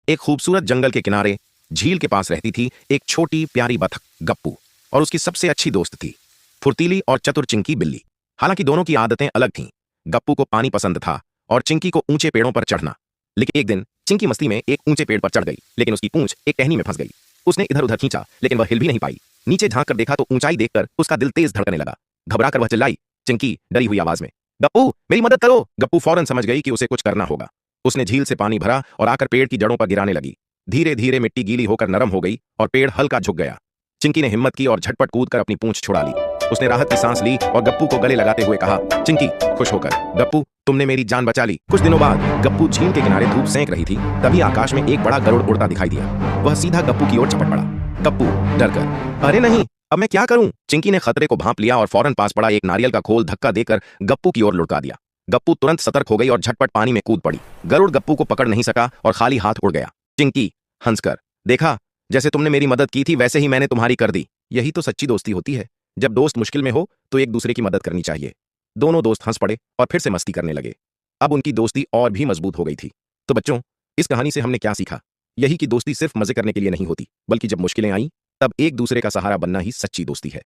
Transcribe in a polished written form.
एक खूबसूरत जंगल के किनारे झील के पास रहती थी एक छोटी प्यारी बतख गप्पू, और उसकी सबसे अच्छी दोस्त थी फुर्तीली और चतुर चिंकी बिल्ली। हालांकि दोनों की आदतें अलग थीं। गप्पू को पानी पसंद था और चिंकी को ऊंचे पेड़ों पर चढ़ना। लेकिन एक दिन चिंकी मस्ती में एक ऊंचे पेड़ पर चढ़ गई, लेकिन उसकी पूंछ एक टहनी में फंस गई। उसने इधर उधर खींचा, लेकिन वह हिल भी नहीं पाई। नीचे झांक कर देखा तो ऊंचाई देखकर उसका दिल तेज धड़कने लगा। घबरा कर वह चिल्लाई, चिंकी डरी हुई आवाज में, गप्पू मेरी मदद करो। गप्पू फौरन समझ गई कि उसे कुछ करना होगा। उसने झील से पानी भरा और आकर पेड़ की जड़ों पर गिराने लगी। धीरे धीरे मिट्टी गीली होकर नरम हो गई और पेड़ हल्का झुक गया। चिंकी ने हिम्मत की और झटपट कूदकर अपनी पूंछ छुड़ा ली। उसने राहत की सांस ली और गप्पू को गले लगाते हुए कहा, चिंकी खुश होकर, गप्पू तुमने मेरी जान बचा ली। कुछ दिनों बाद गप्पू झील के किनारे धूप सेंक रही थी, तभी आकाश में एक बड़ा गरुड़ उड़ता दिखाई दिया। वह सीधा गप्पू की ओर झपट पड़ा। गप्पू डर कर, अरे नहीं, अब मैं क्या करूं? चिंकी ने खतरे को भांप लिया और फौरन पास पड़ा एक नारियल का खोल धक्का देकर गप्पू की ओर लुढ़का दिया। गप्पू तुरंत सतर्क हो गई और झटपट पानी में कूद पड़ी। गरुड़ गप्पू को पकड़ नहीं सका और खाली हाथ उड़ गया। चिंकी हंसकर, देखा, जैसे तुमने मेरी मदद की थी वैसे ही मैंने तुम्हारी कर दी। यही तो सच्ची दोस्ती होती है। जब दोस्त मुश्किल में हो तो एक दूसरे की मदद करनी चाहिए। दोनों दोस्त हंस पड़े और फिर से मस्ती करने लगे। अब उनकी दोस्ती और भी मजबूत हो गई थी। तो बच्चों, इस कहानी से हमने क्या सीखा? यही कि दोस्ती सिर्फ मजे करने के लिए नहीं होती, बल्कि जब मुश्किलें आई तब एक दूसरे का सहारा बनना ही सच्ची दोस्ती है।